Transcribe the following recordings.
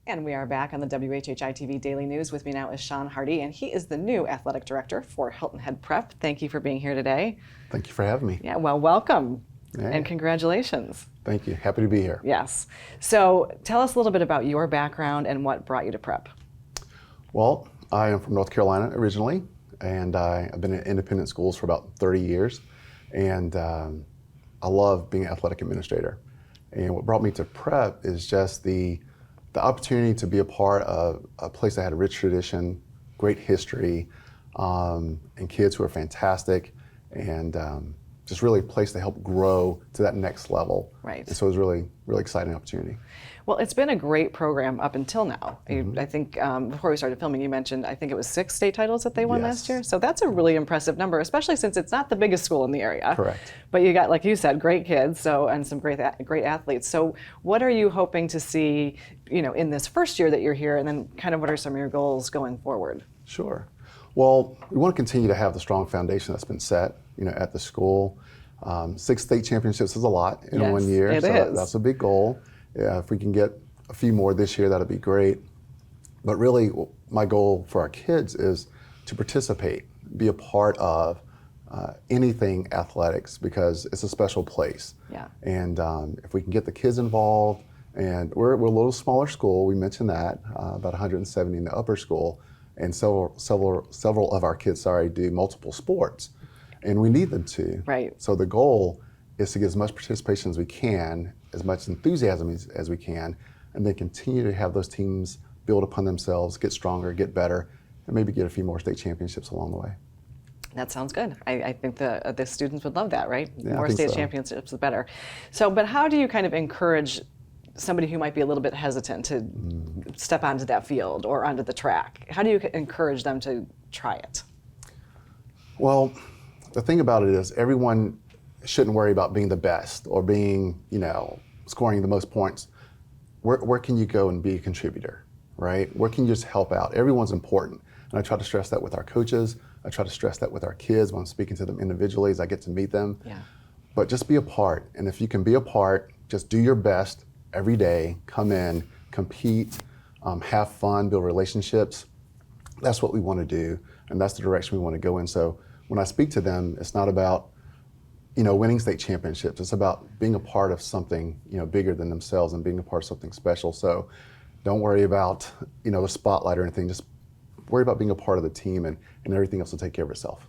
And we are back on the WHHI-TV Daily News. With me now is Shon Hardy, and he is the new athletic director for Hilton Head Prep. Thank you for being here today. Thank you for having me. Yeah, well, welcome, Yeah. and congratulations. Thank you. Happy to be here. Yes. So tell us a little bit about your background and what brought you to prep. Well, I am from North Carolina originally, and I've been in independent schools for about 30 years, and I love being an athletic administrator. And what brought me to prep is just the opportunity to be a part of a place that had a rich tradition, great history, and kids who are fantastic, and just really a place to help grow to that next level. Right. And so it was really, really exciting opportunity. Well, it's been a great program up until now. I think before we started filming, you mentioned, I think it was 6 state titles that they won last year. So that's a really impressive number, especially since it's not the biggest school in the area. Correct. But you got, like you said, great kids, and some great athletes. So what are you hoping to see, in this first year that you're here, and then kind of what are some of your goals going forward? Sure. Well, we want to continue to have the strong foundation that's been set, at the school. 6 state championships is a lot in 1 year. It so is. That's a big goal. Yeah, if we can get a few more this year, that'd be great. But really, my goal for our kids is to participate, be a part of anything athletics, because it's a special place. Yeah. And if we can get the kids involved, and we're a little smaller school, we mentioned that, about 170 in the upper school, and several of our kids, do multiple sports, and we need them to. Right. So the goal is to get as much participation as we can, as much enthusiasm as we can, and then continue to have those teams build upon themselves, get stronger, get better, and maybe get a few more state championships along the way. That sounds good. I think the students would love that, right? Yeah, More I think state so. championships, the better. So, but how do you kind of encourage somebody who might be a little bit hesitant to step onto that field or onto the track? How do you encourage them to try it? Well, the thing about it is everyone shouldn't worry about being the best or being, scoring the most points. Where can you go and be a contributor, right? Where can you just help out? Everyone's important. And I try to stress that with our coaches. I try to stress that with our kids when I'm speaking to them individually as I get to meet them. Yeah. But just be a part. And if you can be a part, just do your best every day, come in, compete, have fun, build relationships. That's what we want to do. And that's the direction we want to go in. So when I speak to them, it's not about winning state championships. It's about being a part of something, bigger than themselves and being a part of something special. So don't worry about, the spotlight or anything. Just worry about being a part of the team, and everything else will take care of itself.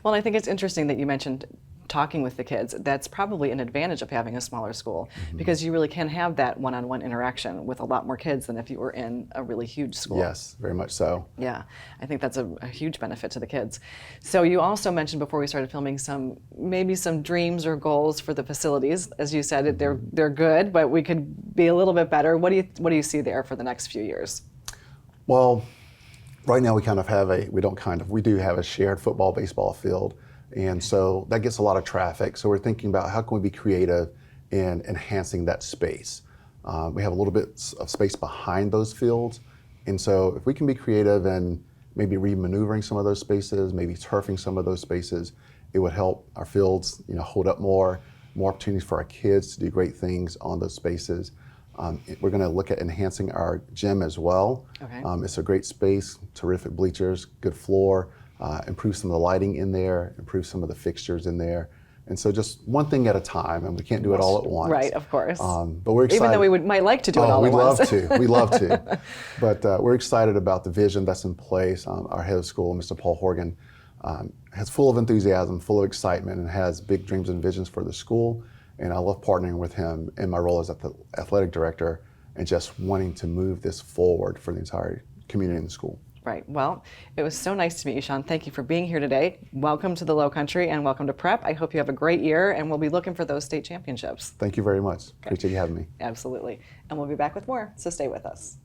Well, I think it's interesting that you mentioned talking with the kids. That's probably an advantage of having a smaller school, because you really can have that one-on-one interaction with a lot more kids than if you were in a really huge school. Yes, very much so. Yeah, I think that's a huge benefit to the kids. So you also mentioned before we started filming maybe some dreams or goals for the facilities. As you said, they're good, but we could be a little bit better. What do you see there for the next few years? Well, right now we do have a shared football, baseball field. And so that gets a lot of traffic. So we're thinking about how can we be creative in enhancing that space. We have a little bit of space behind those fields. And so if we can be creative and maybe remaneuvering some of those spaces, maybe turfing some of those spaces, it would help our fields hold up more opportunities for our kids to do great things on those spaces. We're going to look at enhancing our gym as well. Okay. It's a great space, terrific bleachers, good floor. Improve some of the lighting in there, improve some of the fixtures in there. And so just one thing at a time, and we can't do it all at once. Right, of course. But we're excited. Even though we might like to do it all at once. We'd love to. But we're excited about the vision that's in place. Our head of school, Mr. Horgan, is full of enthusiasm, full of excitement, and has big dreams and visions for the school. And I love partnering with him in my role as the athletic director and just wanting to move this forward for the entire community in the school. Right. Well, it was so nice to meet you, Shon. Thank you for being here today. Welcome to the Lowcountry and welcome to Prep. I hope you have a great year, and we'll be looking for those state championships. Thank you very much. Appreciate you having me. Absolutely. And we'll be back with more, so stay with us.